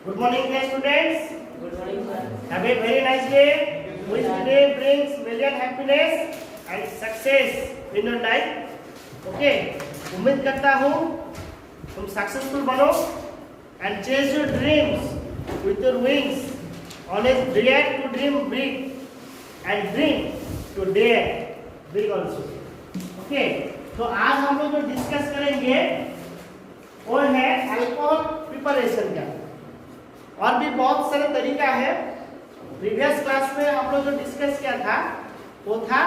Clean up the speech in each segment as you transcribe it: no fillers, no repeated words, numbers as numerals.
Good morning, dear students. Good morning, sir. Have a very nice day. Which today brings million happiness and success in your life. Okay. उम्मीद करता हूँ तुम successful बनो and chase your dreams with your wings. Always dare to dream big and dream to dare big also. Okay. तो आज हम लोग जो डिस्कस करेंगे वो है अल्कोहल प्रिपरेशन का। और भी बहुत सारे तरीका है। प्रीवियस क्लास में हम लोग जो डिस्कस किया था वो था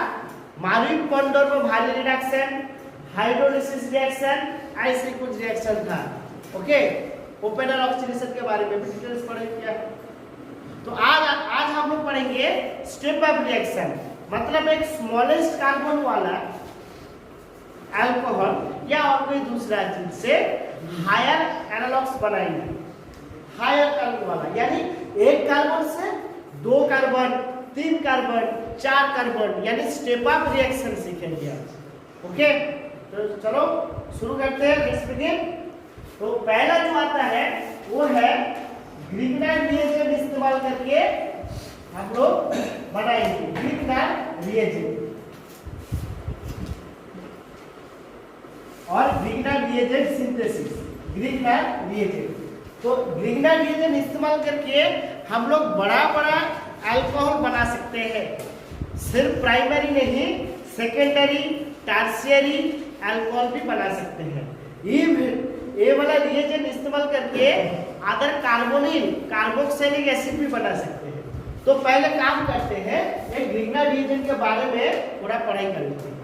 मार्विन पॉन्डोर्फ भारी रिडक्शन, हाइड्रोलिसिस रिएक्शन, ऐसे कुछ रिएक्शन था। ओके, ओपेनर ऑक्सीडेशन के बारे में भी डिटेल्स पढ़ेंगे। तो आज हम लोग पढ़ेंगे स्टेप अप रिएक्शन, मतलब एक स्मॉलेस्ट कार्बन वाला अल्कोहल या और कोई दूसरा चीज से हायर एनालॉग्स बनाएंगे। हायर कार्बन वाला यानी एक कार्बन से दो कार्बन, तीन कार्बन, चार कार्बन यानी स्टेप अप रिएक्शन सीखेंगे आज। ओके, तो चलो शुरू करते हैं। Let's begin. तो पहला जो आता है वो है ग्रिग्नार्ड रिएजेंट इस्तेमाल करके हम लोग बनाएंगे ग्रिग्नार्ड रिएजेंट और Grignard reagent synthesis. Grignard reagent, तो ग्रिग्नार्ड रिएजेंट इस्तेमाल करके हम लोग बड़ा बड़ा अल्कोहल बना सकते हैं। सिर्फ प्राइमरी नहीं, सेकेंडरी, टर्शियरी अल्कोहल भी बना सकते हैं। ये वाला रिएजेंट इस्तेमाल करके अदर कार्बोनिल, कार्बोक्सिलिक एसिड भी बना सकते हैं। तो पहले काम करते हैं, एक ग्रिग्नार्ड रिएजेंट के बारे में थोड़ा पढ़ाई कर लेते हैं।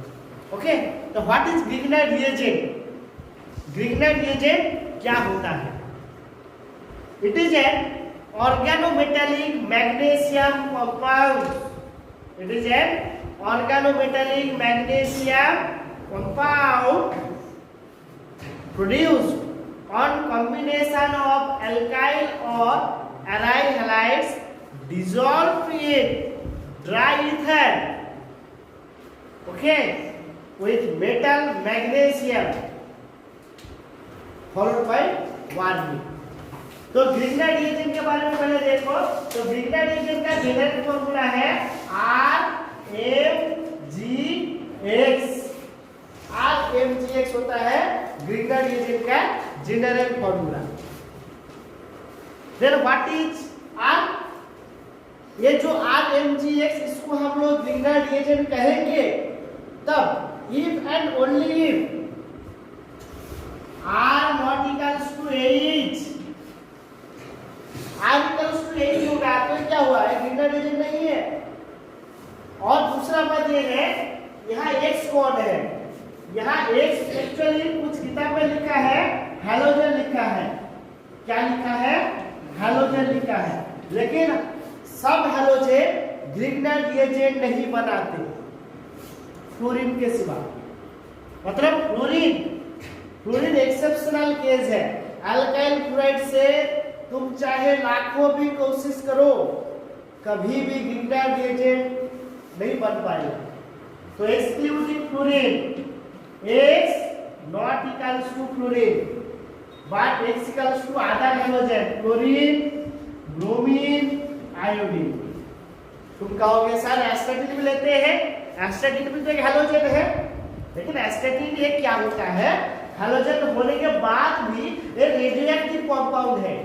ओके, तो what is Grignard reagent? Grignard reagent क्या होता है? It is an organometallic magnesium compound. It is an organometallic magnesium compound produced on combination of alkyl or aryl halides dissolved in dry ether. Okay, with metal magnesium followed by warming. तो Grignard reagent के बारे में पहले देखो। तो Grignard reagent का generic formula है RMgX। RMgX होता है ग्रिग्नार्ड रिएजेंट का जेनेरिक फॉर्मूला। फिर व्हाट इज R? ये जो RMgX इसको हम लोग ग्रिग्नार्ड रिएजेंट कहेंगे तब if and only if R not equals to H, R equals to H होगा तो क्या हुआ? एक ग्रिग्नार्ड रिएजेंट नहीं है। और दूसरा बात ये है, यहाँ X कौन है? यहाँ X एक्चुअली कुछ किताब में लिखा है हैलोजन लिखा है। क्या लिखा है? हैलोजन लिखा है। लेकिन सब हैलोजन ग्रिग्नार्ड रिएजेंट नहीं बनाते फ्लोरीन के सिवा। मतलब फ्लोरीन एक्सेप्शनल केस है। अल्काइल क्लोराइड से तुम चाहे लाखों भी कोशिश करो, कभी भी ग्रिग्नार्ड रिएजेंट नहीं बन पाएगा। तो excluding fluorine, X not equals to fluorine, but X equals to other halogen chlorine, bromine, iodine. तुम कहोगे सर एस्टेटिन भी लेते हैं, एस्टेटिन भी तो एक हैलोजन है। लेकिन एस्टेटिन ये क्या होता है? हैलोजन होने के बाद भी ये रेडियोएक्टिव कंपाउंड है,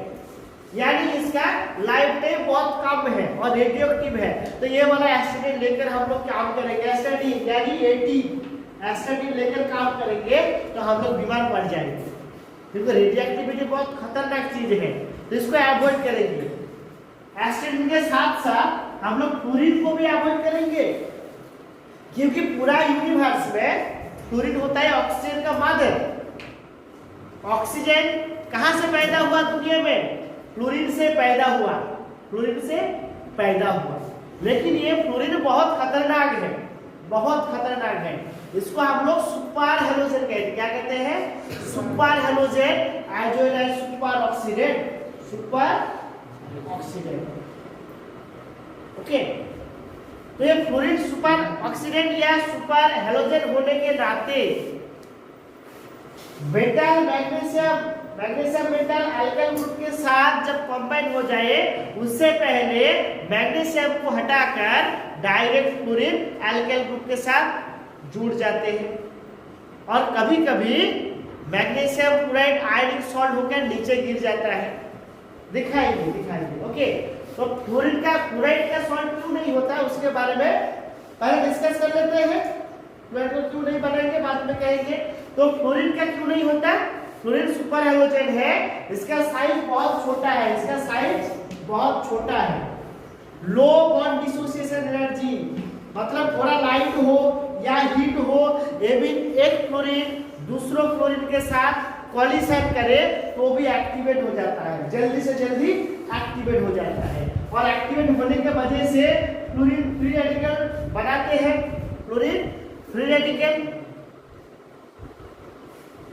यानी इसका लाइफ टाइम बहुत कम है और रेडियोएक्टिव है। तो ये वाला एस्टेटिन लेकर हम लोग काम करेंगे, एस्टेटिन यानी एस्टेटिन लेकर काम करेंगे तो हम लोग बीमार पड़ जाएंगे, क्योंकि रेडियोएक्टिविटी बहुत खतरनाक चीज है। तो इसको अवॉइड करेंगे। एस्टेटिन के साथ साथ हम लोग फ्लोरीन को भी अवॉइड करेंगे, क्योंकि पूरा यूनिवर्स में फ्लोरीन होता है ऑक्सीजन का मदर। ऑक्सीजन कहां से पैदा हुआ दुनिया में? फ्लोरीन से पैदा हुआ, फ्लोरीन से पैदा हुआ। लेकिन ये फ्लोरीन बहुत खतरनाक है, बहुत खतरनाक है। इसको हम लोग सुपर हैलोजन कहते हैं। क्या कहते हैं? Super halogen, as well as super oxidant, super oxidant. Okay, तो ये फ्लोरीन सुपर ऑक्सीडेंट या सुपर हैलोजन होने के नाते metal magnesium metal alkyl group के साथ जब कंबाइन हो जाए उससे पहले मैग्नीशियम को हटाकर डायरेक्ट फ्लोरीन एल्काइल ग्रुप के साथ जुड़ जाते हैं। और कभी कभी मैग्नीशियम क्लोराइड आयनिक सॉल्ट होकर नीचे गिर जाता है। दिखाएंगे। ओके, तो फ्लोरीन का क्लोराइड का सॉल्ट क्यों नहीं होता उसके बारे में पहले डिस्कस कर लेते हैं। क्लोराइड को क्यों नहीं बनाएंगे बाद में कहेंगे। तो फ्लोरीन का क्यों नहीं होता? फ्लोरीन सुपर हैलोजन है, इसका साइज बहुत छोटा है, लो बॉन्ड डिसोसिएशन एनर्जी, मतलब थोड़ा लाइट हो या हीट हो, ये भी एक फ्लोरीन दूसरों फ्लोरीन के साथ कॉलिशन करे तो भी एक्टिवेट हो जाता है, जल्दी से जल्दी एक्टिवेट हो जाता है। और एक्टिवेट होने के वजह से फ्लोरीन फ्री रेडिकल बनाते हैं। फ्लोरीन फ्री रेडिकल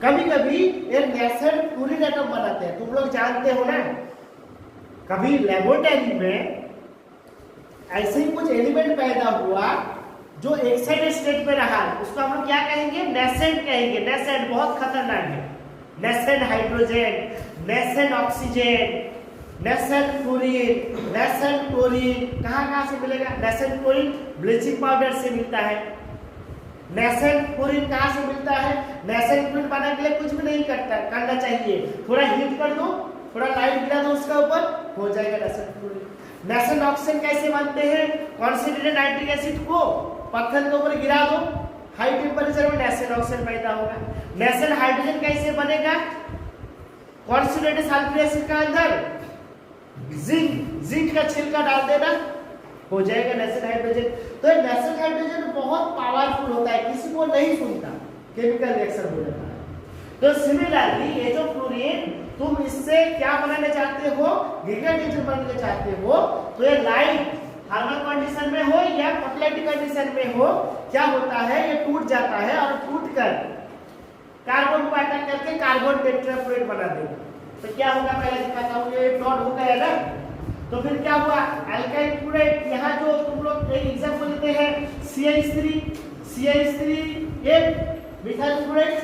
कभी कभी एक नेसेंट फ्लोरीन एटम बनाते हैं, तुम लोग जानते हो ना। कभी लेबोरेटरी में ऐसे ही कुछ एलिमेंट पैदा हुआ जो एक्साइटेड स्टेट में रहा, उसको हम लोग क्या कहेंगे? नेसेंट कहेंगे। नेसेंट बहुत खतरनाक है। Nascent hydrogen, nascent oxygen, nascent fluorine, nascent chlorine कहाँ से मिलेगा? नेसेंट क्लोरीन ब्लीचिंग पाउडर से मिलता है। नेसेंट फ्लोरीन कहाँ से मिलता है? नेसेंट फ्लोरीन बनाने के लिए कुछ भी नहीं करना चाहिए, थोड़ा हीट कर दो, थोड़ा लाइट गिरा दो उसका ऊपर, हो जाएगा नेसेंट फ्लोरीन। नेसेंट ऑक्सीजन कैसे बनते हैं? कॉन्सेंट्रेटेड नाइट्रिक एसिड को पत्थर के ऊपर गिरा दो, हाई टेम्परेचर में नेसेंट ऑक्सीजन पैदा होगा। नेसेंट हाइड्रोजन कैसे बनेगा? कॉन्सेंट्रेटेड सल्फ्यूरिक एसिड का अंदर जिंक का छिलका डाल देना, हो जाएगा नेसेंट हाइड्रोजन। तो नेसेंट हाइड्रोजन बहुत पावरफुल होता है, किसी को नहीं सुनता, केमिकल रिएक्शन हो जाता है। तो सिमिलरली ये जो फ्लोरीन तुम इससे क्या बनाना चाहते हो? गिगाइट एजेंट बनाना चाहते हो, तो ये लाइट थर्मल कंडीशन में हो या पॉपुलैरिटी कंडीशन में हो, क्या होता है? ये टूट जाता है और टूटकर कार्बन को अटैक करके कार्बन टेट्राफ्लोराइड बना देगा। तो क्या होगा पहले दिखाता हूँ, ये डॉट हो गया ना, तो फिर क्या हुआ? अल्काइल क्लोराइड, यहाँ जो तुम लोग एक एग्जांपल लेते हैं CH3 एक मिथाइल क्लोराइड,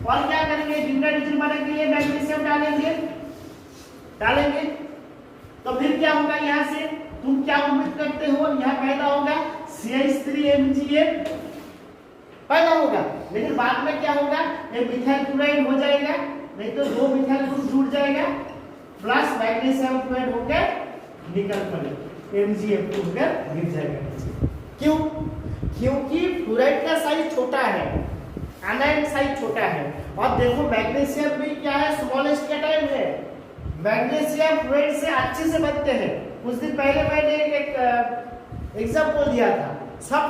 और क्या करेंगे? गिगाइट एजेंट बनाने के लिए मैग्नीशियम डालेंगे। तो फिर क्या होगा? यहाँ से तुम क्या उम्मीद करते हो? यहाँ पैदा होगा CH3MgA पैदा होगा, लेकिन बाद में क्या होगा? ये मिथाइल क्लोराइड हो जाएगा, नहीं तो दो मिथाइल ग्रुप जुड़ जाएगा प्लस मैग्नीशियम क्लोराइड होकर निकल पड़ेगा, MgF होकर गिर जाएगा। क्यों? क्योंकि फ्लोराइड का साइज छोटा है, एनाइन साइज छोटा है। और देखो मैग्नीशियम भी क्या है? स्मॉलेस्ट कैटायन है। मैग्नीशियम फ्लोराइड से अच्छे से बनते हैं। कुछ दिन पहले मैंने एक एग्जांपल दिया था, सब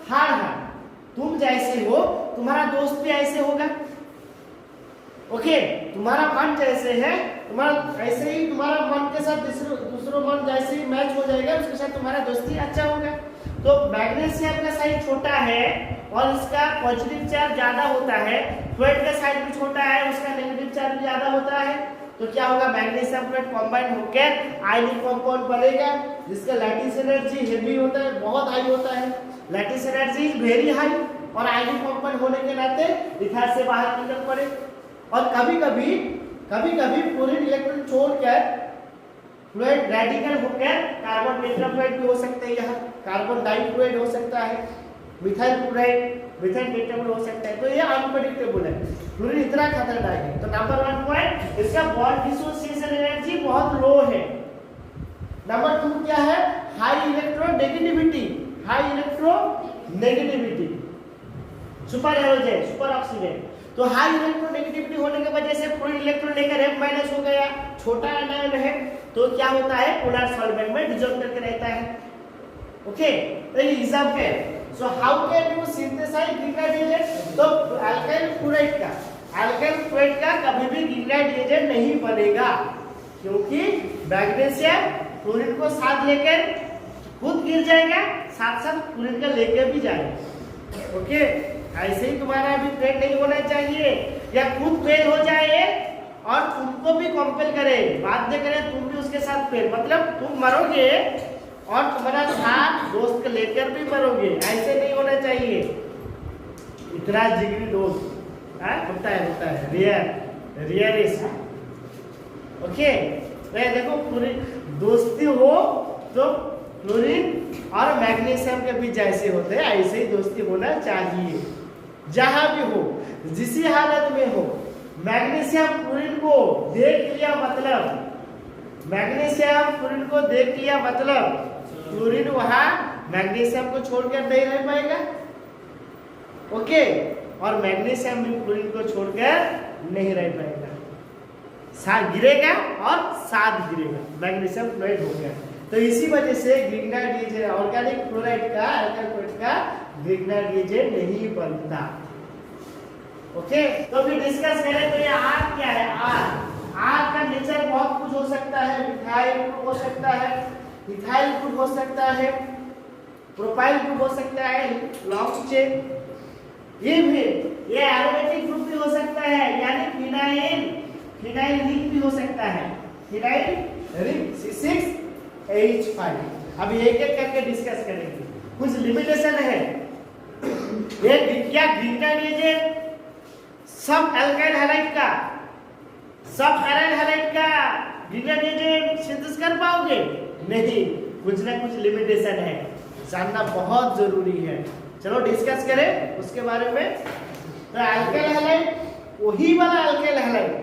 हार्ड है। तुम जैसे हो तुम्हारा दोस्त भी ऐसे होगा। ओके, तुम्हारा मन जैसे है, तुम्हारा ऐसे ही तुम्हारा मन के साथ दूसरों मन जैसे ही मैच हो जाएगा, उसके साथ तुम्हारा दोस्ती अच्छा होगा। तो मैग्नीशियम का साइज छोटा है और इसका पॉजिटिव चार्ज ज्यादा होता है, फ्लोराइड का साइज भी छोटा है, उसका नेगेटिव चार्ज भी ज्यादा होता है। तो क्या होगा? मैग्नीशियम फ्लोराइड कंबाइन होकर आयनिक कंपाउंड बनेगा, जिसका लैटिस एनर्जी हेवी होता है, बहुत हाई होता है। Lattice energy is very high, और आयनिक कंपाउंड होने के नाते इथर से बाहर निकल पड़े। और कभी कभी फ्लोरीन इलेक्ट्रॉन छोड़कर फ्लोराइड रेडिकल होकर कार्बन टेट्राफ्लोराइड भी हो सकते हैं, यहाँ कार्बन डाइफ्लोराइड हो सकता है, मिथाइल क्लोराइड, मिथाइल टेट्राफ्लोराइड हो सकता है। तो ये अनप्रेडिक्टेबल है, फ्लोरीन इतना खतरनाक है। तो नंबर 1 पॉइंट, इसका बॉन्ड डिसोसिएशन एनर्जी बहुत लो है। नंबर 2 क्या है? High electronegativity, super halogen, super oxygen. तो हाई इलेक्ट्रोनेगेटिविटी होने की वजह से फ्लोरीन इलेक्ट्रॉन लेकर F- हो गया, छोटा आयन है, तो क्या होता है? पोलर सॉल्वेंट में डिसॉल्व करके रहता है। ओके, तो ये example. So how can you synthesize गिगाइट एजेंट? तो अल्काइल क्लोराइड का कभी भी गिगाइट एजेंट नहीं बनेगा, क्योंकि मैग्नीशियम फ्लोरीन को साथ लेकर खुद गिर जाएगा, साथ साथ फ्लोरीन का लेकर भी जाएगा। ओके, ऐसे ही तुम्हारा भी फेल नहीं होना चाहिए, या खुद फेल हो जाए और तुमको भी कंपेल करे, बाध्य करे तुम भी उसके साथ फेल, मतलब तुम मरोगे और तुम्हारा साथ दोस्त को लेकर भी मरोगे, ऐसे नहीं होना चाहिए। इतना जिगरी दोस्त होता है, रेयर। ओके, तो ये देखो क्लोरीन दोस्ती हो तो क्लोरीन और मैग्नीशियम के बीच जैसे होते हैं ऐसे ही दोस्ती होना चाहिए, जहां भी हो, जिस हालत में हो। मैग्नीशियम क्लोरीन को देख लिया मतलब, मैग्नीशियम क्लोरीन को देख लिया मतलब क्लोरीन वहां मैग्नीशियम को छोड़कर नहीं रह पाएगा, ओके, और मैग्नीशियम भी क्लोरीन को छोड़कर नहीं रह पाएगा, साथ गिरेगा और साथ गिरेगा, मैग्नीशियम क्लोराइड हो गया। तो इसी वजह से ग्रिग्नाइट रिएजेंट ऑर्गेनिक क्लोराइड का अल्काइल क्लोराइड का ग्रिग्नाइट रिएजेंट नहीं बनता, ओके। तो फिर डिस्कस करें तो ये आर क्या है। आर का नेचर बहुत कुछ हो सकता है, मिथाइल ग्रुप हो सकता है, इथाइल ग्रुप हो सकता है, प्रोपाइल ग्रुप हो सकता है, लॉन्ग चेन, ये एरोमेटिक ग्रुप भी हो सकता है, यानी फिनाइल रिंग भी हो सकता है, फिनाइल रिंग C6H5। अभी एक एक करके डिस्कस करेंगे, कुछ लिमिटेशन है। ये क्या ग्रिग्नाइट रिएजेंट सब एल्काइल हैलाइड का, सब एराइल हैलाइड का ग्रिग्नाइट रिएजेंट सिंथेसिस कर पाओगे नहीं, कुछ ना कुछ लिमिटेशन है, जानना बहुत जरूरी है। चलो डिस्कस करें उसके बारे में। तो एल्काइल हैलाइड वही वाला एल्काइल हैलाइड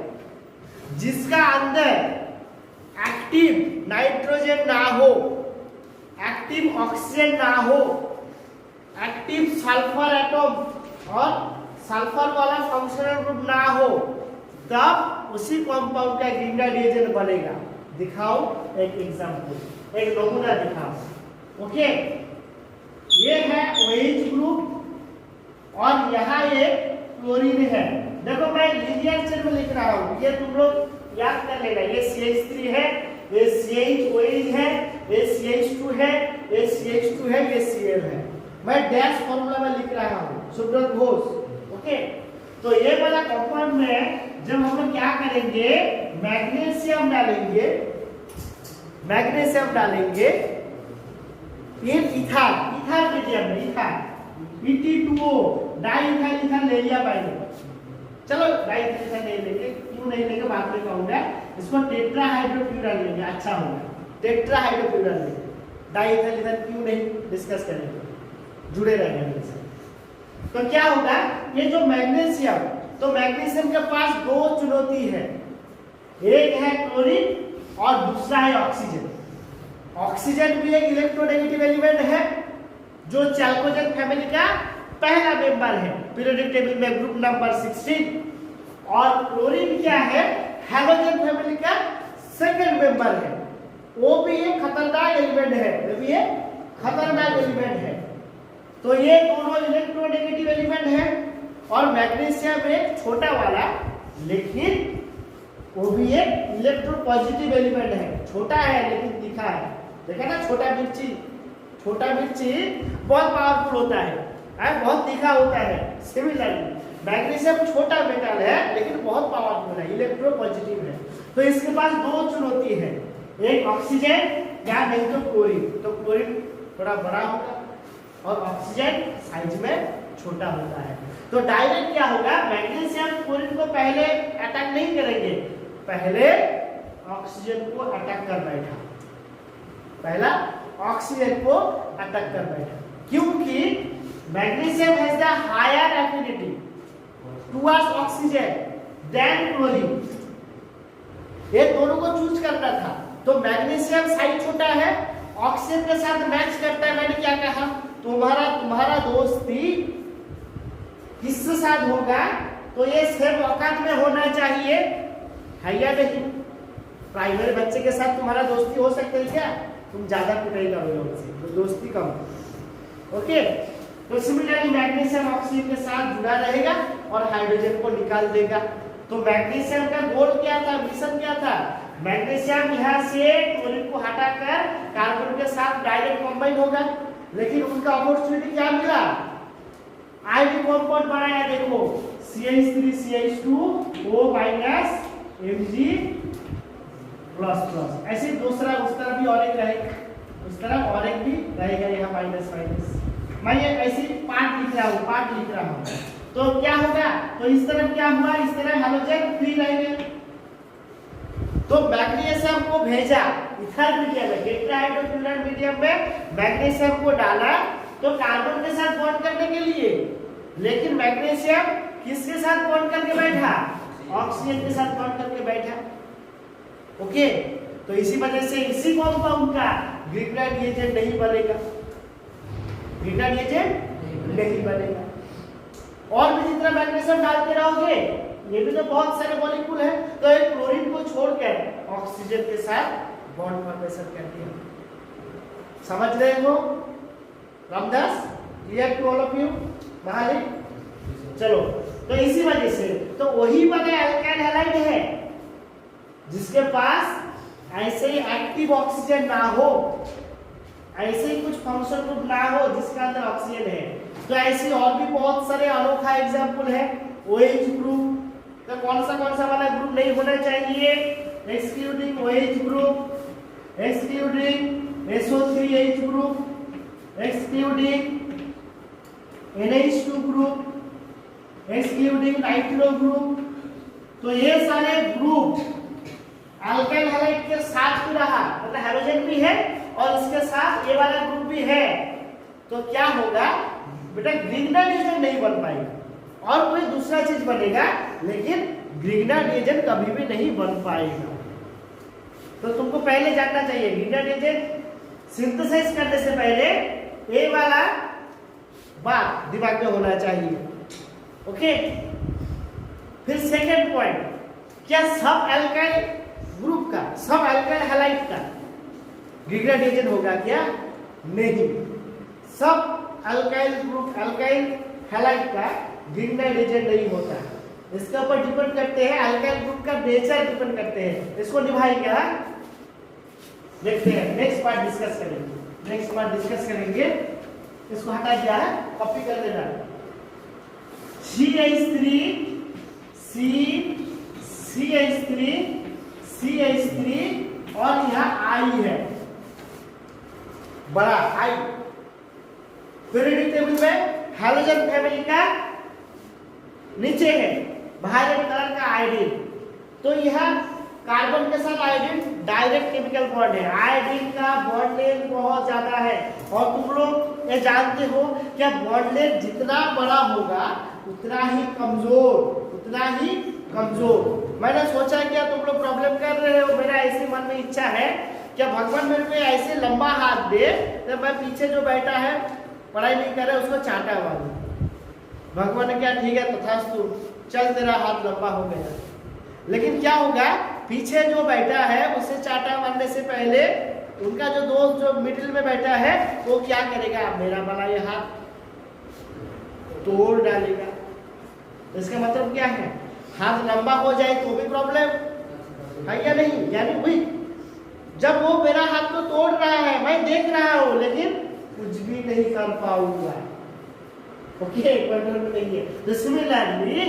जिसका अंदर एक्टिव नाइट्रोजन ना हो, एक्टिव ऑक्सीजन ना हो, एक्टिव सल्फर एटम और सल्फर वाला फंक्शनल ग्रुप ना हो, तब उसी कंपाउंड का ग्रिग्नाइट रिएजेंट बनेगा। दिखाओ एक एग्जांपल, एक नमूना दिखाओ, ओके। ये है OH ग्रुप और यहाँ ये क्लोरीन है। देखो मैं लीनियर चेन में लिख रहा हूँ, ये तुम लोग याद कर लेना। ये CH3 है, ये CH है, ये CH2 है, ये CH2 है, ये Cl है। मैं डैश फॉर्मूला में लिख रहा हूँ, सुब्रत घोष, ओके। तो ये वाला कंपाउंड में जब हम लोग क्या करेंगे, मैग्नीशियम डालेंगे, मैग्नीशियम डालेंगे, फिर इथार मीडियम में ET2O डाइइथाइल इथार ले लिया भाई। चलो डाइइथाइल इथार नहीं लेंगे, क्यों नहीं लेंगे बाद में कहूंगा, इसको टेट्राहाइड्रोफ्यूरल लेंगे, अच्छा होगा, टेट्राहाइड्रोफ्यूरल लेंगे। डाइइथाइल इथार क्यों नहीं डिस्कस करेंगे, जुड़े रहेंगे मेरे साथ। तो क्या होगा, ये जो मैग्नीशियम, तो मैग्नीशियम के पास दो चुनौती है, एक है क्लोरीन और दूसरा है ऑक्सीजन। ऑक्सीजन भी एक इलेक्ट्रोनेगेटिव एलिमेंट है जो चैल्कोजेन फैमिली का पहला मेंबर है पीरियोडिक टेबल में ग्रुप नंबर 16, और क्लोरीन क्या है, हैलोजन फैमिली का सेकंड मेंबर है, वो भी एक खतरनाक एलिमेंट है, वो भी एक खतरनाक एलिमेंट है। तो ये दोनों इलेक्ट्रोनेगेटिव एलिमेंट है और मैग्नीशियम एक छोटा वाला, लेकिन वो भी एक इलेक्ट्रोपॉजिटिव एलिमेंट है, छोटा है लेकिन दिखा है, देखा ना, छोटा मिर्ची बहुत पावरफुल होता है, बहुत तीखा होता है। सिमिलरली मैग्नीशियम छोटा मेटल है लेकिन बहुत पावरफुल है, इलेक्ट्रोपॉजिटिव है। तो इसके पास दो चुनौती है, एक ऑक्सीजन या नहीं तो क्लोरीन। तो क्लोरीन थोड़ा बड़ा होगा और ऑक्सीजन साइज में छोटा होता है। तो डायरेक्ट क्या होगा, मैग्नीशियम क्लोरीन को पहले अटैक नहीं करेंगे, पहले ऑक्सीजन को अटैक कर बैठा, पहला ऑक्सीजन को अटैक कर बैठा, क्योंकि magnesium has the higher affinity towards oxygen than chlorine. ये दोनों को चूज करना था, तो मैग्नीशियम साइज छोटा है, ऑक्सीजन के साथ मैच करता है। मैंने क्या कहा, तुम्हारा दोस्ती किसके साथ होगा, तो ये सेम औकात में होना चाहिए, है या नहीं। प्राइमरी बच्चे के साथ तुम्हारा दोस्ती हो सकता है क्या, तुम ज्यादा पिटाई करोगे उनसे, तो दोस्ती कम, ओके। तो सिमिलरली मैग्नीशियम ऑक्सीजन के साथ जुड़ा रहेगा और हाइड्रोजन को निकाल देगा। तो मैग्नीशियम का गोल क्या था, मिशन क्या था, मैग्नीशियम यहाँ से क्लोरीन को हटाकर कार्बन के साथ डायरेक्ट कंबाइन होगा, लेकिन उनका अपॉर्चुनिटी क्या मिला, आईडी कंपाउंड बनाया, देखो CH3 CH2O Mg++, ऐसे दूसरा उस तरफ भी और एक रहेगा, उस तरफ और एक भी रहेगा, यहाँ माइनस। मैं ये ऐसे पार्ट लिख रहा हूँ, तो क्या होगा, तो इस तरफ क्या हुआ, इस तरफ हैलोजन फ्री रहेंगे। तो मैग्नीशियम को भेजा इथर मीडियम में, टेट्राहाइड्रोक्लोराइड मीडियम में मैग्नीशियम को डाला तो कार्बन के साथ बॉन्ड करने के लिए, लेकिन मैग्नीशियम किसके साथ बॉन्ड करके बैठा, ऑक्सीजन के साथ बॉन्ड करके बैठा। ओके, तो इसी वजह से इसी कंपाउंड का ग्रिग्नाइट रिएजेंट नहीं बनेगा, ग्रिग्नाइट रिएजेंट नहीं बनेगा। और भी जितना मैग्नीशियम डालते रहोगे, ये भी तो बहुत सारे मॉलिक्यूल है, तो एक क्लोरीन को छोड़कर ऑक्सीजन के साथ बॉन्ड फॉर्मेशन करती है। समझ रहे हो Ramdas? Clear to all of you? Mahali चलो, तो इसी वजह से तो वही बने अल्काइल हैलाइड है जिसके पास ऐसे ही एक्टिव ऑक्सीजन ना हो, ऐसे ही कुछ फंक्शन ग्रुप ना हो जिसके अंदर ऑक्सीजन है। तो ऐसे और भी बहुत सारे अनोखा एग्जांपल है। OH ग्रुप, तो कौन सा वाला ग्रुप नहीं होना चाहिए? Excluding OH group, excluding SO3H group, excluding NH2 group, excluding nitro group. तो ये सारे ग्रुप अल्काइल हैलाइड के साथ भी रहा, मतलब हैलोजन भी है और इसके साथ ये वाला ग्रुप भी है, तो क्या होगा बेटा, ग्रिग्नाइट रिएजेंट नहीं बन पाएगा और कोई दूसरा चीज बनेगा, लेकिन ग्रिग्नाइट रिएजेंट कभी भी नहीं बन पाएगा। तो तुमको पहले जानना चाहिए ग्रिग्नाइट रिएजेंट सिंथेसाइज करने से पहले ये वाला बात दिमाग में होना चाहिए। ओके, फिर सेकेंड पॉइंट, क्या सब अल्काइल ग्रुप का, सब अल्काइल हैलाइड का ग्रिग्नाइट रिएजेंट होगा क्या? नहीं, सब अल्काइल ग्रुप, अल्काइल हैलाइड का ग्रिग्नाइट रिएजेंट नहीं होता। इसके ऊपर डिपेंड करते हैं, अल्काइल ग्रुप का नेचर डिपेंड करते हैं। इसको निभाएंगे, हाँ देखते हैं, नेक्स्ट पार्ट डिस्कस करेंगे, नेक्स्ट पार्ट डिस्कस करेंगे। इसको हटा दिया है, कॉपी कर देना। CH3 CH3 और यहाँ I है, बड़ा I। पीरियोडिक टेबल में हैलोजन फैमिली का नीचे है वायलेट कलर का आयोडीन, तो यह कार्बन के साथ आयोडीन डायरेक्ट केमिकल बॉन्ड है। आयोडीन का बॉन्ड लेंथ बहुत ज्यादा है और तुम लोग ये जानते हो क्या, बॉन्ड लेंथ जितना बड़ा होगा उतना ही कमजोर, उतना ही कमजोर। मैंने सोचा क्या तुम लोग प्रॉब्लम कर रहे हो, मेरा ऐसे मन में इच्छा है क्या भगवान मेरे को ऐसे लंबा हाथ दे तो मैं पीछे जो बैठा है पढ़ाई नहीं कर रहा उसको चाटा मारूं। भगवान ने क्या, ठीक है तथास्तु, चल तेरा हाथ लंबा हो गया। लेकिन क्या होगा, पीछे जो बैठा है उसे चाटा मारने से पहले उनका जो दोस्त जो मिडिल में बैठा है वो क्या करेगा, मेरा वाला ये हाथ तोड़ डालेगा। इसका मतलब क्या है, हाथ लंबा हो जाए तो भी प्रॉब्लम है या नहीं, यानी वही जब वो मेरा हाथ तो तोड़ रहा है, मैं देख रहा हूं लेकिन कुछ भी नहीं कर पाऊंगा। ओके, कंट्रोल में नहीं है। तो सिमिलरली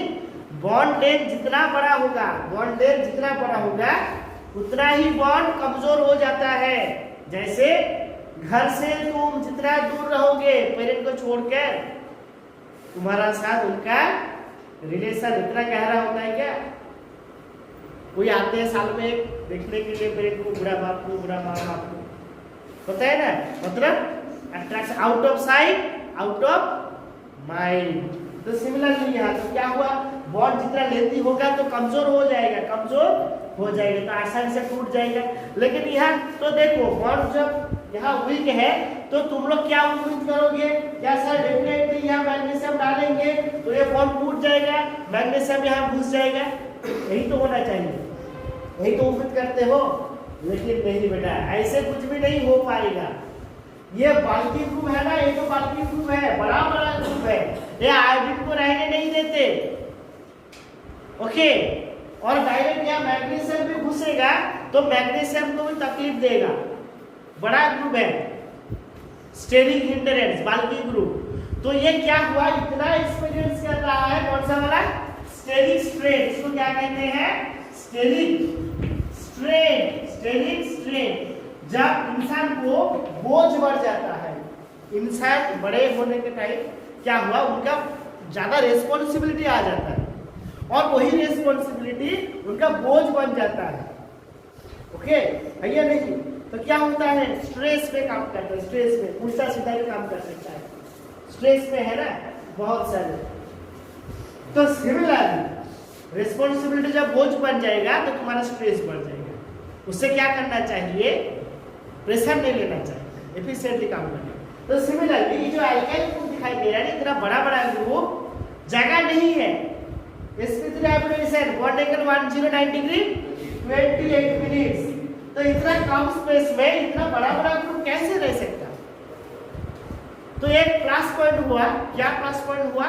बॉन्ड लेंथ जितना बड़ा होगा, बॉन्ड लेंथ जितना बड़ा होगा उतना ही बॉन्ड कमजोर हो जाता है। जैसे घर से तुम जितना दूर रहोगे पेरेंट को छोड़कर, तुम्हारा साथ उनका रिलेशन इतना गहरा होता है क्या? कोई आते हैं साल में एक देखने के लिए पेरेंट को, बुरा बाप को, बुरा माँ बाप को, होता है ना, मतलब attraction, out of sight out of mind. तो सिमिलरली यहाँ तो क्या हुआ, बॉन्ड जितना लेंथी होगा तो कमजोर हो जाएगा, कमजोर हो जाएगा तो आसानी से टूट जाएगा। लेकिन यहाँ तो देखो बॉन्ड जब यहाँ वीक है तो तुम लोग क्या उम्मीद करोगे, क्या सर डेफिनेटली यहाँ मैग्नीशियम डालेंगे तो ये बॉन्ड टूट जाएगा, मैग्नीशियम यहाँ घुस जाएगा, यही तो होना चाहिए, यही तो उम्मीद करते हो। लेकिन नहीं बेटा, ऐसे कुछ भी नहीं हो पाएगा। ये बाल्टी ग्रुप है ना, ये तो बाल्टी ग्रुप है, बड़ा बड़ा ग्रुप है, ये आयोडीन को रहने नहीं देते। ओके, और डायरेक्ट यहाँ मैग्नीशियम भी घुसेगा तो मैग्नीशियम को भी तकलीफ देगा। बड़ा ग्रुप है, स्टेरिक हिंडरेंस, बाल्टी ग्रुप। तो ये क्या हुआ, इतना एक्सपीरियंस कर रहा है, कौन सा वाला, स्टेरिक स्ट्रेन। इसको क्या कहते हैं, स्टेरिक स्ट्रेन, स्टेरिक स्ट्रेन। जब इंसान को बोझ बढ़ जाता है, इंसान बड़े होने के टाइम क्या हुआ, उनका ज्यादा रेस्पॉन्सिबिलिटी आ जाता है और वही रेस्पॉन्सिबिलिटी उनका बोझ बन जाता है। ओके है या नहीं? तो क्या होता है, स्ट्रेस पे काम करता है, स्ट्रेस पे उल्टा सीधा भी काम कर सकता है, स्ट्रेस पे है ना बहुत सारे। तो सिमिलरली रिस्पॉन्सिबिलिटी जब बोझ बन जाएगा तो तुम्हारा स्ट्रेस बढ़ जाएगा। उससे क्या करना चाहिए, प्रेशर नहीं लेना चाहिए, एफिशिएंटली काम करना। तो सिमिलरली ये जो अल्काइल ग्रुप दिखाई दे रहा है, इतना बड़ा बड़ा ग्रुप जगह नहीं है, sp3 hybridization bond angle 109 degree 28 minutes. तो इतना कम स्पेस में इतना बड़ा बड़ा ग्रुप कैसे रह सकता? तो एक प्लस पॉइंट हुआ, क्या प्लस पॉइंट हुआ,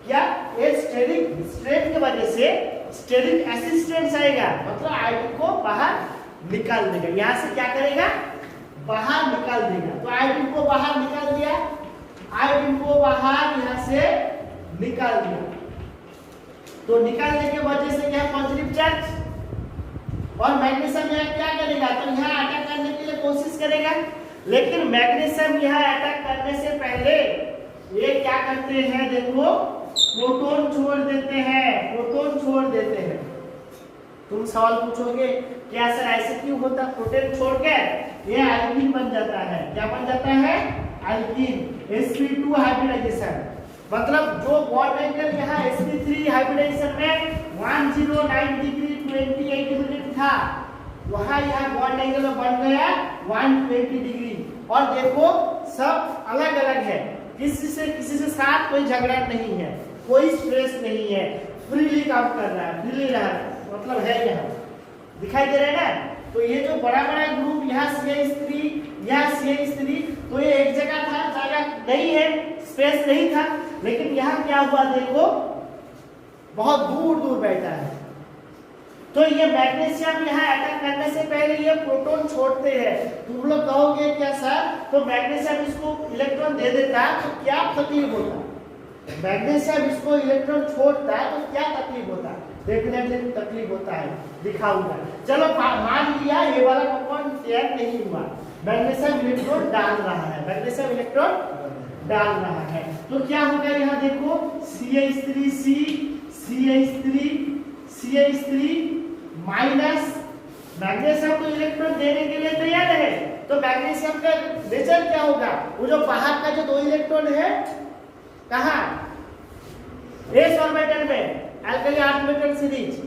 क्या ये स्टेरिक स्ट्रेन की वजह से स्टेरिक असिस्टेंस आएगा, मतलब आयोडीन को बाहर निकाल देगा। यहाँ से क्या करेगा, बाहर निकाल देगा। तो आयोडीन को बाहर निकाल दिया, आयोडीन को बाहर यहाँ से निकाल दिया। तो निकालने के वजह से क्या पॉजिटिव चार्ज, और मैग्नीशियम यहाँ क्या करेगा, तो यहाँ अटैक करने के लिए कोशिश करेगा, लेकिन मैग्नीशियम यहाँ अटैक करने से पहले ये क्या करते हैं, देखो प्रोटॉन छोड़ देते हैं, प्रोटॉन छोड़ देते हैं। तुम सवाल पूछोगे क्या सर ऐसे क्यों होता, प्रोटॉन छोड़ के ये एल्कीन बन जाता है, क्या बन जाता है, एल्कीन, sp2 हाइब्रिडाइजेशन। मतलब जो बॉन्ड एंगल यहाँ sp3 हाइब्रिडाइजेशन में 109 डिग्री 28 मिनट था, वहां यहाँ बॉन्ड एंगल बन गया 120 डिग्री। और देखो सब अलग अलग है, किसी से साथ कोई झगड़ा नहीं है, कोई स्ट्रेस नहीं है, फ्रीली काम कर रहा है, फ्रीली रह रहा है, मतलब है यहाँ दिखाई दे रहा है ना। तो ये जो बड़ा बड़ा ग्रुप यहाँ CH3 यहाँ CH3, तो ये एक जगह था, जगह नहीं है, स्पेस नहीं था, लेकिन यहाँ क्या हुआ देखो बहुत दूर दूर बैठा है। तो ये मैग्नीशियम यहाँ अटैक करने से पहले ये प्रोटॉन छोड़ते हैं। तुम लोग कहोगे क्या सर, तो मैग्नीशियम इसको इलेक्ट्रॉन दे देता तो क्या तकलीफ होता, मैग्नीशियम इसको इलेक्ट्रॉन छोड़ता तो क्या तकलीफ होता, डेफिनेटली तकलीफ होता है, दिखाऊंगा। चलो मान लिया ये वाला कंपाउंड तैयार नहीं हुआ, मैग्नीशियम इलेक्ट्रॉन डाल रहा है, मैग्नीशियम इलेक्ट्रॉन डाल रहा है, तो क्या होगा यहाँ देखो CH3C CH3 CH3 minus, magnesium को इलेक्ट्रॉन देने के लिए तैयार है। तो मैग्नीशियम का नेचर क्या होगा, वो जो बाहर का जो 2 इलेक्ट्रॉन है कहाँ, s ऑर्बिटल में अल्काइल ऑर्बिटल सीरीज,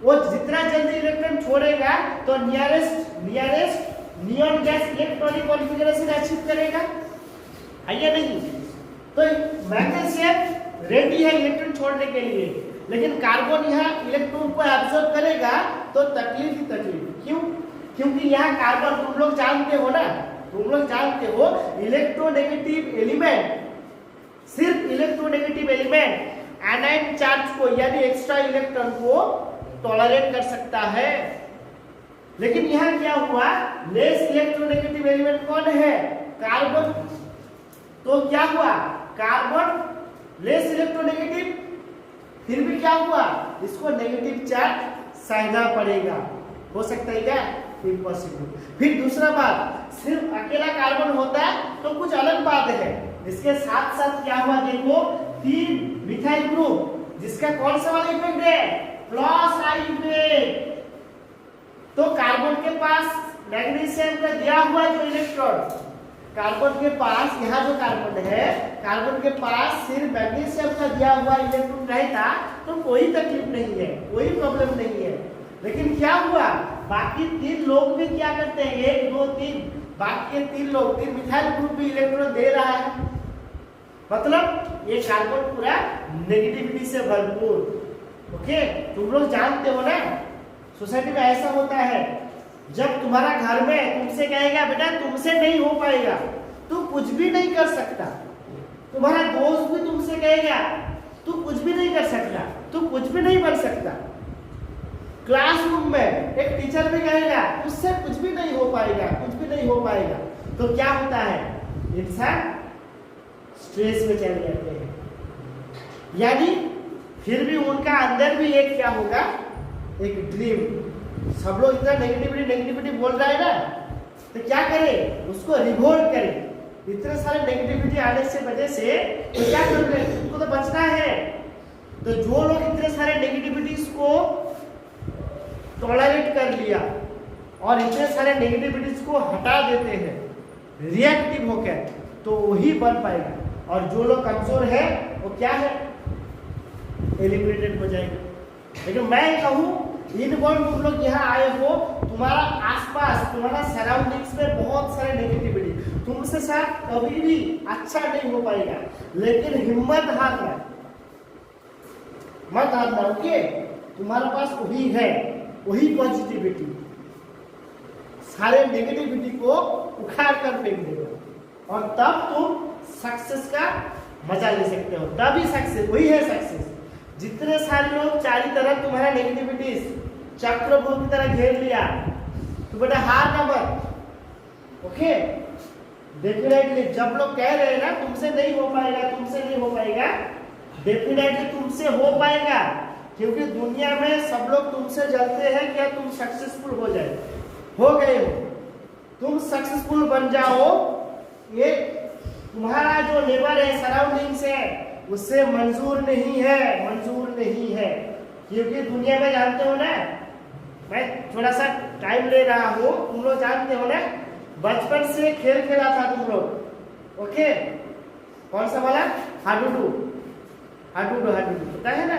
वो जितना जल्दी इलेक्ट्रॉन छोड़ेगा तो nearest neon gas electronic configuration achieve करेगा, है या नहीं? तो मैग्नीशियम रेडी है इलेक्ट्रॉन छोड़ने के लिए, लेकिन कार्बन यहाँ इलेक्ट्रॉन को एब्जॉर्ब करेगा तो तकलीफ ही तकलीफ। क्यों? क्योंकि यहाँ कार्बन, तुम लोग जानते हो ना, तुम लोग जानते हो इलेक्ट्रोनेगेटिव एलिमेंट, सिर्फ इलेक्ट्रोनेगेटिव एलिमेंट एनाइन चार्ज को यानी एक्स्ट्रा इलेक्ट्रॉन को टॉलरेट कर सकता है। लेकिन यहाँ क्या हुआ, लेस इलेक्ट्रोनेगेटिव एलिमेंट कौन है, कार्बन। तो क्या हुआ, कार्बन लेस इलेक्ट्रोनेगेटिव, फिर भी क्या हुआ, इसको नेगेटिव चार्ज सहना पड़ेगा। हो सकता है क्या, इम्पॉसिबल। फिर दूसरा बात, सिर्फ अकेला कार्बन होता तो कुछ अलग बात है, इसके साथ साथ क्या हुआ देखो 3 मिथाइल ग्रुप, जिसका कौन सा वाला इफेक्ट है, प्लस आई इफेक्ट। तो कार्बन के पास मैग्नीशियम का दिया हुआ जो इलेक्ट्रॉन, कार्बन के पास, यहाँ जो कार्बन है, कार्बन के पास सिर्फ मैग्नीशियम का दिया हुआ इलेक्ट्रॉन रहता तो कोई तकलीफ नहीं है, कोई प्रॉब्लम नहीं है। लेकिन क्या हुआ, बाकी 3 लोग भी क्या करते हैं, 1 2 3, बाकी के 3 लोग, 3 मिथाइल ग्रुप भी इलेक्ट्रॉन दे रहा है, मतलब ये कार्बन पूरा नेगेटिविटी से भरपूर। ओके, तुम लोग जानते हो ना, सोसाइटी में ऐसा होता है, जब तुम्हारा घर में तुमसे कहेगा बेटा तुमसे नहीं हो पाएगा, तू कुछ भी नहीं कर सकता, तुम्हारा दोस्त भी तुमसे कहेगा तू कुछ भी नहीं कर सकता, तू कुछ भी नहीं बन सकता, क्लासरूम में एक टीचर भी कहेगा उससे कुछ भी नहीं हो पाएगा, कुछ भी नहीं हो पाएगा, तो क्या होता है, इंसान स्ट्रेस में चले जाते हैं। यानी फिर भी उनका अंदर भी एक क्या होगा, एक ड्रीम। सब लोग इतना नेगेटिविटी बोल रहा है ना, तो क्या करें, उसको रिवोल्ट करें। इतने सारे नेगेटिविटी आने से वजह से तो क्या कर रहे हैं, उनको तो बचना है। तो जो लोग इतने सारे नेगेटिविटीज को टॉलरेट कर लिया और इतने सारे नेगेटिविटीज को हटा देते हैं रिएक्टिव होकर, तो वही बन पाएगा। और जो लोग कमजोर है वो क्या है, एलिमिनेटेड हो जाएगा। लेकिन मैं कहूँ इनबॉर्न तुम लोग यहाँ आए हो, तुम्हारा आसपास तुम्हारा सराउंडिंग्स में बहुत सारे नेगेटिविटी, तुमसे साथ कभी भी अच्छा नहीं हो पाएगा। लेकिन हिम्मत हारना मत हारना, ओके। तुम्हारे पास वही है, वही पॉजिटिविटी सारे नेगेटिविटी को उखाड़ कर फेंक देगा, और तब तुम सक्सेस का मजा ले सकते हो। तभी सक्सेस, वही है सक्सेस। जितने सारे लोग चारों तरफ तुम्हारा नेगेटिविटीज चक्रव्यूह की तरह घेर लिया, तो बेटा हार ना मत, ओके। डेफिनेटली जब लोग कह रहे हैं ना तुमसे नहीं हो पाएगा, तुमसे नहीं हो पाएगा, डेफिनेटली तुमसे हो पाएगा। क्योंकि दुनिया में सब लोग तुमसे जलते हैं क्या तुम सक्सेसफुल हो जाए, हो गए हो, तुम सक्सेसफुल बन जाओ, ये तुम्हारा जो नेबर है, सराउंडिंग्स है, उससे मंजूर नहीं है, मंजूर नहीं है। क्योंकि दुनिया में जानते हो ना, मैं थोड़ा सा टाइम ले रहा हूँ, तुम लोग जानते हो ना, बचपन से खेल खेला था तुम लोग, ओके। कौन सा वाला, हाडूडू, हाडूडू, हाडूडू पता है ना।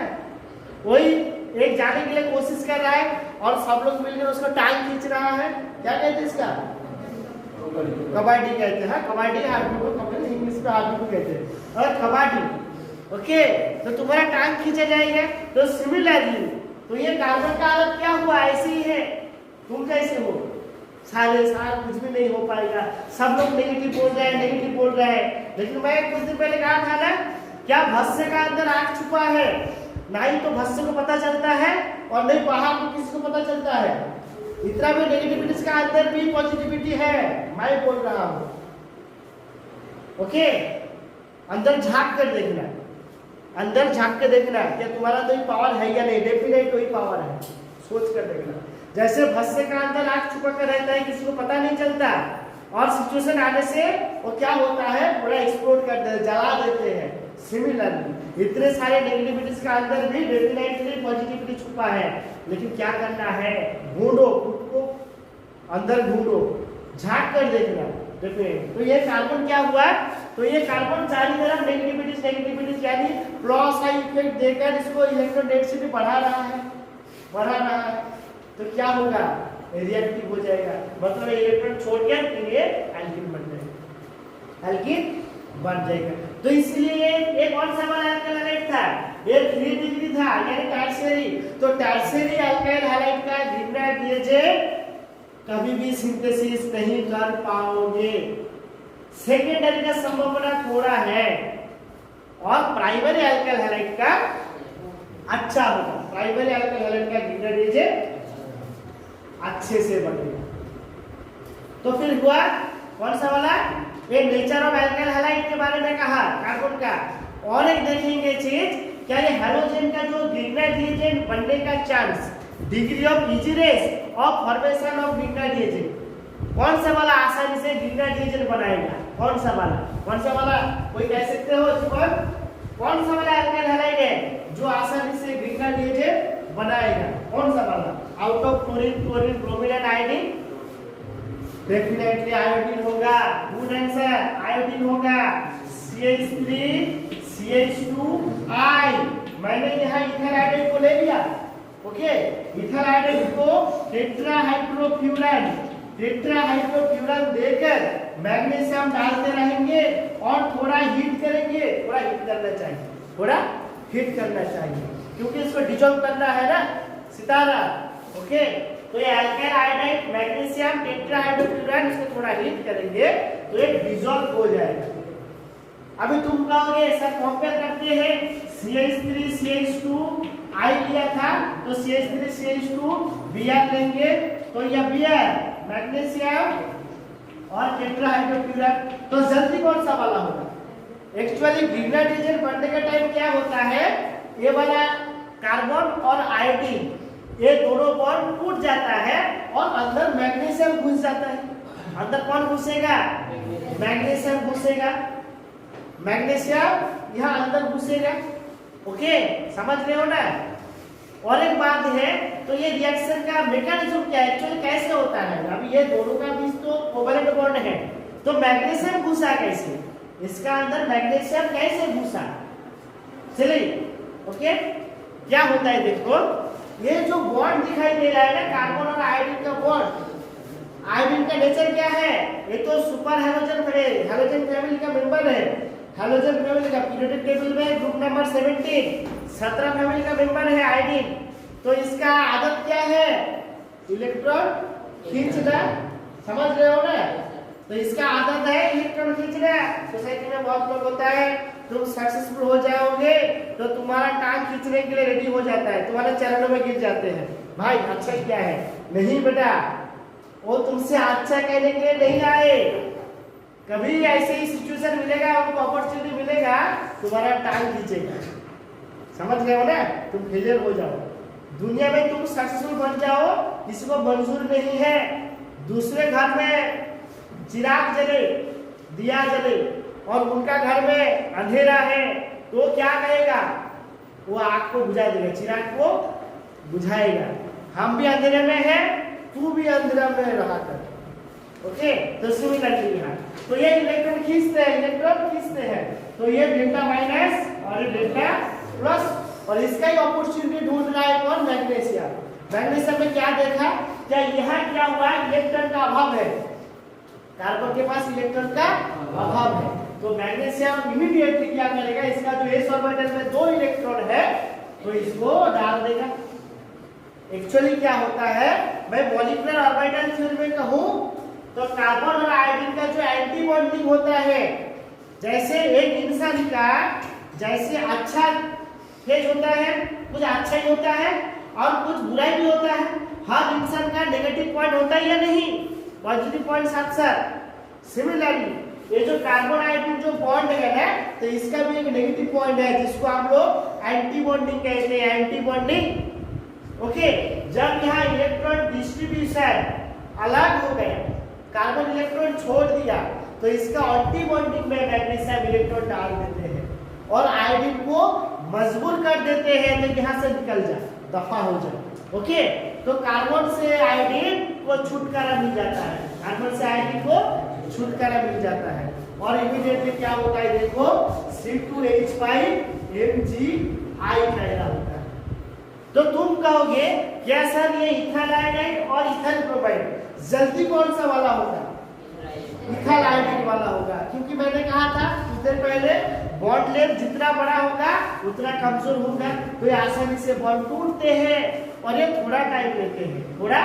वही एक जाने के लिए कोशिश कर रहा है और सब लोग मिलकर उसको टांग खींच रहा है, क्या कहते हैं इसका, कबड्डी कहते हैं। कबड्डी, हाडूडू, कबड्डी इंग्लिश में हाडूडू कहते हैं, और कबड्डी, ओके। तो तुम्हारा टांग खींचा जाएगा। तो सिमिलरली तो ये कार्बन का हालत क्या हुआ, ऐसे ही है, तुम कैसे हो, सारे साल कुछ भी नहीं हो पाएगा, सब लोग नेगेटिव बोल रहे हैं, नेगेटिव बोल रहे हैं। लेकिन मैं कुछ दिन पहले कहा था ना, क्या भस्म का अंदर आग छुपा है, ना ही तो भस्म को पता चलता है और नहीं बाहर को किसी को पता चलता है। इतना भी नेगेटिविटी का अंदर भी पॉजिटिविटी है, मैं बोल रहा हूँ, ओके। अंदर झांक कर देखना, अंदर झांक के देखना क्या तुम्हारा कोई पावर है या नहीं, डेफिनेट कोई पावर है, सोच कर देखना। जैसे भस्म का अंदर आग छुपा कर रहता है, किसी को पता नहीं चलता, और सिचुएशन आने से वो क्या होता है, पूरा एक्सप्लोड कर देते, जला देते हैं। सिमिलरली इतने सारे नेगेटिविटीज का अंदर भी डेफिनेटली पॉजिटिविटी छुपा है। लेकिन क्या करना है, ढूंढो, खुद को अंदर ढूंढो, झांक कर देखना। तो ये कार्बन क्या हुआ, तो ये कार्बन चारों तरफ नेगेटिविटीज यानी प्लस का इफेक्ट देकर इसको इलेक्ट्रॉन डेंसिटी बढ़ा रहा है, बढ़ा रहा है। तो क्या होगा, रिएक्टिव हो जाएगा, मतलब इलेक्ट्रॉन छोड़ के ये एल्कीन बन जाएगा, एल्कीन बन जाएगा। तो इसलिए ये कौन सा वाला अल्काइल हैलाइड था, ये 3 डिग्री था, यानी टर्शियरी। तो टर्शियरी अल्काइल हैलाइड का ग्रिग्नाइट रिएजेंट कभी भी सिंथेसिस नहीं कर पाओगे। सेकेंडरी का संभावना थोड़ा है, और प्राइमरी अल्काइल हैलाइड का अच्छा होगा। प्राइमरी अल्काइल हैलाइड का ग्रिग्नाइट रिएजेंट अच्छे से बनेगा। तो फिर हुआ कौन सा वाला, ये नेचर ऑफ अल्काइल हैलाइड के बारे में कहा, कार्बन का। और एक देखेंगे चीज, क्या ये हैलोजन का जो ग्रिग्नाइट रिएजेंट बनने का chance, degree of easiness of formation of ग्रिग्नाइट reagent, कौन सा वाला आसानी से ग्रिग्नाइट रिएजेंट बनाएगा, कौन सा वाला, कौन सा वाला, कोई कह सकते हो कौन सा वाला अल्काइल हैलाइड है जो आसानी से ग्रिग्नाइट रिएजेंट बनाएगा, कौन सा वाला, out of chlorine, chlorine, bromine and iodine, definitely iodine होगा। गुड आंसर, आयोडीन होगा। CH3 CH2I, मैंने यहाँ इथाइल आयोडाइड को ले लिया, ओके। इथाइल आयोडाइड को टेट्राहाइड्रोफ्यूरन देकर मैग्नीशियम डालते रहेंगे और थोड़ा हीट करेंगे, थोड़ा हीट करना चाहिए, थोड़ा हीट करना चाहिए, क्योंकि इसको डिसॉल्व करना है ना सितारा, ओके। तो ये अल्काइल आयोडाइड, मैग्नीशियम, टेट्राहाइड्रोफ्यूरन, इसको थोड़ा हीट करेंगे तो ये डिसॉल्व हो जाएगा। अभी तुम कहोगे सर कंपेयर करते हैं, CH3 CH2I लिया था, तो CH3 CH2 Br लेंगे, तो यह Br मैग्नीशियम और टेट्राहाइड्रोफ्यूरन, तो जल्दी कौन सा वाला होगा। एक्चुअली ग्रिग्नाइट रिएजेंट बनने का टाइम क्या होता है, ये वाला कार्बन और आयोडीन ये दोनों बॉन्ड टूट जाता है और अंदर मैग्नीशियम घुस जाता है। अंदर कौन घुसेगा, मैग्नीशियम घुसेगा, मैग्नीशियम यहाँ अंदर घुसेगा, ओके, समझ रहे हो ना, और एक बात है, तो ये रिएक्शन का मैकेनिज्म क्या है, एक्चुअली कैसे होता है। अभी ये दोनों का बीच तो कोवैलेंट बॉन्ड है, तो मैग्नीशियम घुसा कैसे, इसका अंदर मैग्नीशियम कैसे घुसा, चलिए ओके। क्या होता है देखो, ये जो बॉन्ड दिखाई दे रहा है ना कार्बन और आयोडीन का बॉन्ड, आयोडीन का नेचर क्या है, ये तो सुपर हैलोजन फैमिली का मेंबर है। हैलोजन फैमिली का पीरियोडिक टेबल में ग्रुप नंबर 17 फैमिली का मेंबर है आयोडीन। तो इसका आदत क्या है, इलेक्ट्रॉन खींचना, समझ रहे हो ना। तो इसका आदत है इलेक्ट्रॉन खींचना। सोसाइटी में बहुत लोग होता है, तुम सक्सेसफुल हो जाओगे तो तुम्हारा टांग खींचने के लिए रेडी हो जाता है, तुम्हारे चरणों में गिर जाते हैं, भाई अच्छा क्या है। नहीं बेटा, वो तुमसे अच्छा कहने के लिए नहीं आए। कभी ऐसे ही सिचुएशन मिलेगा, उनको अपॉर्चुनिटी मिलेगा, तुम्हारा टांग खींचेगा, समझ गए हो ना। तुम फेलियर हो जाओ, दुनिया में तुम सक्सेसफुल बन जाओ, किसी को मंजूर नहीं है। दूसरे घर में चिराग जले, दिया जले और उनका घर में अंधेरा है, तो क्या कहेगा, वो आग को बुझा देगा, चिराग को बुझाएगा। हम भी अंधेरे में हैं, तू भी अंधेरा में रहा कर, ओके। तो सिमिलरली यहाँ तो ये इलेक्ट्रॉन खींचते हैं, तो ये डेल्टा माइनस और ये डेल्टा प्लस, और इसका ही अपॉर्चुनिटी ढूंढ रहा है कौन, मैग्नीशियम। मैग्नीशियम में क्या देखा, क्या यहाँ क्या हुआ, इलेक्ट्रॉन का अभाव है, कार्बन के पास इलेक्ट्रॉन का अभाव है। तो मैग्नीशियम इमीडिएटली क्या करेगा, इसका जो s ऑर्बिटल में 2 इलेक्ट्रॉन है तो इसको डाल देगा। एक्चुअली क्या होता है, मैं मॉलिक्यूलर ऑर्बिटल थ्योरी में कहूं तो कार्बन और आयोडीन का जो एंटी बॉन्डिंग होता है, जैसे एक इंसान का जैसे अच्छा फेज होता है, कुछ अच्छा ही होता है और कुछ बुरा भी होता है। हर इंसान का नेगेटिव पॉइंट होता है या नहीं, पॉजिटिव पॉइंट साथ साथ। सिमिलरली ये जो कार्बन आयोडीन जो बॉन्ड है ना, तो इसका भी एक नेगेटिव पॉइंट है जिसको हम लोग एंटी बॉन्डिंग कहते हैं, एंटी बॉन्डिंग, ओके। जब यहाँ इलेक्ट्रॉन डिस्ट्रीब्यूशन अलग हो गया, कार्बन इलेक्ट्रॉन छोड़ दिया, तो इसका एंटी बॉन्डिंग में मैग्नीशियम इलेक्ट्रॉन डाल देते हैं और आयोडीन को मजबूर कर देते हैं, तो यहाँ से निकल जा, दफा हो जाए, ओके। तो कार्बन से आयोडीन को छुटकारा मिल जाता है, कार्बन से आयोडीन को छुटकारा मिल जाता है और इमीडिएटली क्या होता है देखो, C2H5 MgI कहना होता है। तो तुम कहोगे क्या सर ये इथाइल आयोडाइड और इथाइल ब्रोमाइड जल्दी कौन सा वाला होगा, इथाइल आयोडाइड वाला होगा, क्योंकि मैंने कहा था कुछ देर पहले बॉन्ड लेंथ जितना बड़ा होगा उतना कमजोर होगा, तो ये आसानी से बॉन्ड टूटते हैं और ये थोड़ा टाइम लेते हैं, थोड़ा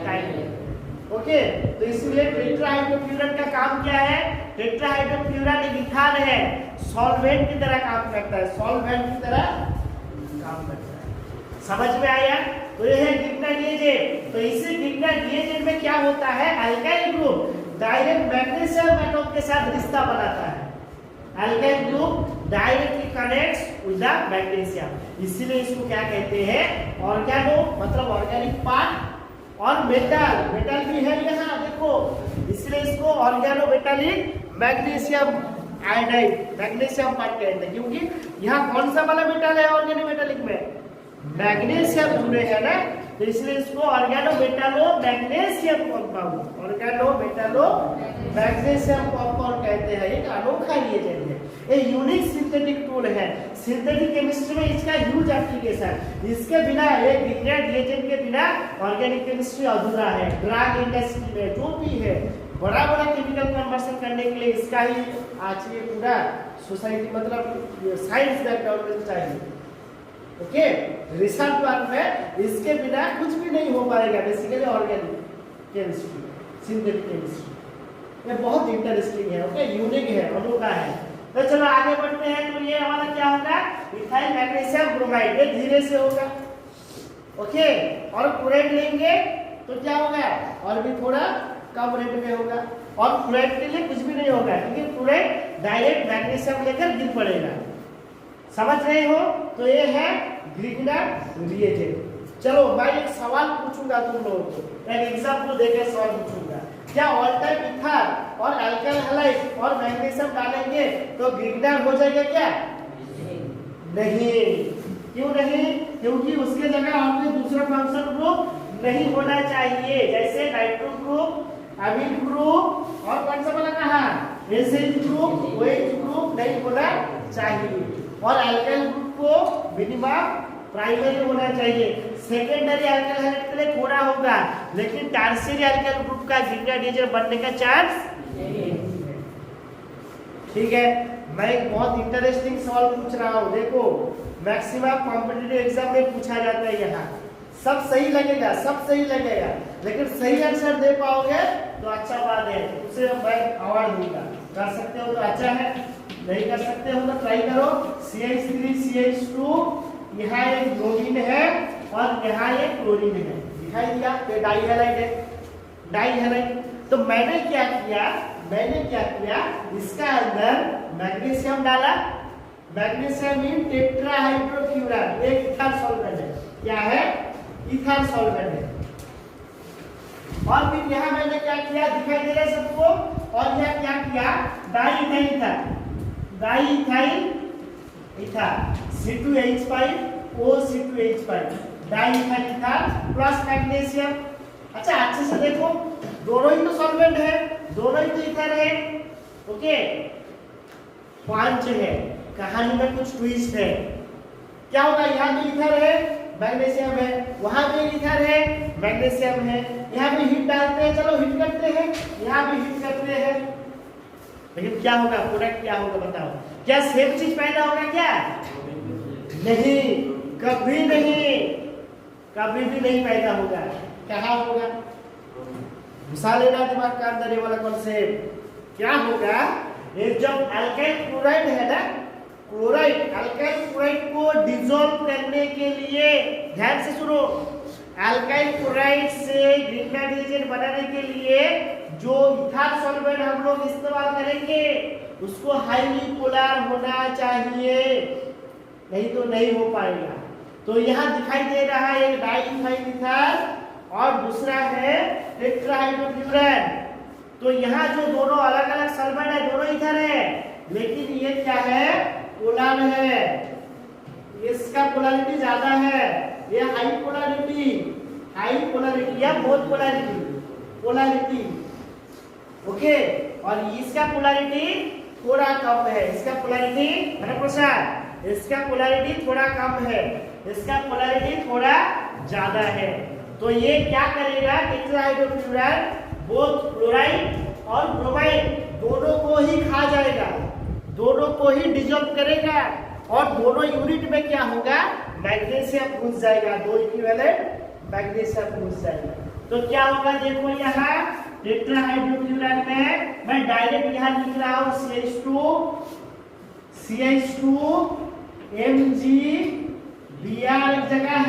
टाइम लेते हैं, ओके। तो इसलिए टेट्राहाइड्रोफ्यूरन का काम क्या है, टेट्राहाइड्रोफ्यूरन एक इथान है, सॉल्वेंट की तरह काम करता है, सॉल्वेंट की तरह काम करता है, समझ में आया। तो ये है गिब्रेलिक रिएजेंट। तो इसी गिब्रेलिक रिएजेंट में क्या होता है, alkyl group direct magnesium atom के साथ रिश्ता बनाता है, alkyl group directly connects with the magnesium, इसीलिए इसको क्या कहते हैं, ऑर्गेनो मतलब ऑर्गेनिक पार्ट, और मेटल भी है यहाँ देखो, इसलिए इसको organo metallic magnesium iodide magnesium part कहते हैं, क्योंकि यहाँ कौन सा वाला मेटल है ऑर्गेनो मेटालिक में, मैग्नीशियम जुड़े है ना, तो इसलिए इसको organo metallo magnesium compound, organo metallo magnesium compound कहते हैं। एक अनोखा रिएजेंट है, ये यूनिक सिंथेटिक टूल है, सिंथेटिक केमिस्ट्री में इसका ह्यूज एप्लीकेशन, इसके बिना एक गिब्रेलिक रिएजेंट के बिना ऑर्गेनिक केमिस्ट्री अधूरा है। ड्रग इंडस्ट्री में जो भी है बड़ा बड़ा केमिकल कन्वर्शन करने के लिए इसका ही आज ये पूरा सोसाइटी मतलब साइंस बैकग्राउंड में चाहिए, ओके। रिसर्च वर्क में इसके बिना कुछ भी नहीं हो पाएगा, basically organic chemistry, synthetic chemistry ये बहुत इंटरेस्टिंग है, ओके, यूनिक है, अनोखा है। तो चलो आगे बढ़ते हैं। तो ये हमारा क्या होगा, इथाइल मैग्नीशियम ब्रोमाइड, ये धीरे से होगा, ओके। और क्लोराइड लेंगे तो क्या होगा, और भी थोड़ा कम रेट में होगा, और क्लोराइड के लिए कुछ भी नहीं होगा, क्योंकि क्लोराइड डायरेक्ट मैग्नीशियम लेकर गिर पड़ेगा, समझ रहे हो। तो ये है गिब्रेलिक रिएजेंट। चलो मैं एक सवाल पूछूंगा तुम लोगों को, एक एग्जांपल देकर सवाल पूछूंगा, क्या ऑल टाइम इथार और अल्काइल हैलाइड और मैग्नीशियम डालेंगे तो गिब्रेलिक हो जाएगा क्या, नहीं, क्यों नहीं, क्योंकि उसके जगह और कोई दूसरा फंक्शनल ग्रुप नहीं होना चाहिए, जैसे नाइट्रो ग्रुप, अमीन ग्रुप और कौन सा वाला कहा, एसिड ग्रुप, OH ग्रुप नहीं होना चाहिए। और अल्काइल ग्रुप को मिनिमम प्राइमरी होना चाहिए। सेकेंडरी अल्काइल हाइड्रेट के लिए थोड़ा होगा, लेकिन टर्शियरी अल्काइल ग्रुप का ग्रीनर नेचर बनने का चांस नहीं है। ठीक है, मैं एक बहुत इंटरेस्टिंग सवाल पूछ रहा हूँ, देखो मैक्सिमम कॉम्पिटिटिव एग्जाम में पूछा जाता है। यहाँ सब सही लगेगा, सब सही लगेगा, लेकिन सही आंसर दे पाओगे तो अच्छा बात है, उसे मैं अवार्ड दूंगा। कर सकते हो तो अच्छा है, नहीं कर सकते हो तो ट्राई करो। CH3 CH2, यहाँ एक ब्रोमीन है और यहाँ एक क्लोरीन है, दिखाई दिया, ये डाई हैलाइड है, डाई हैलाइड। तो मैंने क्या किया, इसका अंदर मैग्नीशियम डाला, मैग्नीशियम इन टेट्राहाइड्रोफ्यूरान, एक इथार सॉल्वेंट है, क्या है, इथार सॉल्वेंट है। और फिर यहाँ मैंने क्या किया, दिखाई दे रहा है सबको, और यह क्या किया, डाईइथाइल था, diethyl ether, C2H5 OC2H5, diethyl ether plus magnesium. अच्छा अच्छे से देखो, दोनों ही तो सॉल्वेंट है, दोनों ही तो इथर है। ओके, 5 है, कहानी में कुछ ट्विस्ट है। क्या होगा, यहाँ भी इथर है, मैग्नीशियम है, वहां भी इथर है, मैग्नीशियम है, यहाँ भी हीट डालते हैं, चलो हीट करते हैं, यहाँ भी हीट करते हैं, लेकिन क्या होगा, प्रोडक्ट क्या होगा बताओ, क्या सेम चीज पैदा होगा क्या? नहीं, कभी नहीं, कभी भी नहीं पैदा होगा। क्या होगा, घुसा लेना दिमाग का अंदर ये वाला कॉन्सेप्ट। क्या होगा, ये जब अल्काइल क्लोराइड है ना, क्लोराइड, अल्काइल क्लोराइड को डिसॉल्व करने के लिए, ध्यान से सुनो, अल्काइल क्लोराइड से ग्रीनर रिएजेंट बनाने के लिए जो इथार सॉल्वेंट हम लोग इस्तेमाल करेंगे उसको हाईली पोलर होना चाहिए, नहीं तो नहीं हो पाएगा। तो यहाँ दिखाई दे रहा है एक डाईइथाइल इथार और दूसरा है टेट्राहाइड्रोफ्यूरान। तो यहाँ जो दोनों अलग अलग सॉल्वेंट है, दोनों इथर है, लेकिन ये क्या है, पोलर है, इसका पोलैरिटी ज्यादा है, ये हाई पोलैरिटी या बोथ पोलैरिटी। ओके, और इसका पोलैरिटी थोड़ा कम है, इसका पोलैरिटी प्रसाद, इसका पोलैरिटी थोड़ा कम है, इसका पोलैरिटी थोड़ा ज्यादा है। तो ये क्या करेगा, टेट्राहाइड्रोफ्यूरान बोथ क्लोराइड और ब्रोमाइड दोनों को ही खा जाएगा, दोनों को ही डिसॉल्व करेगा, और दोनों यूनिट में क्या होगा, मैग्नीशियम घुस जाएगा, दो इक्विवेलेंट मैग्नीशियम घुस जाएगा। तो क्या होगा, देखो यहाँ टेट्राहाइड्रोफ्यूरान में मैं डायरेक्ट यहाँ लिख रहा हूँ CH2 Mg Br एक जगह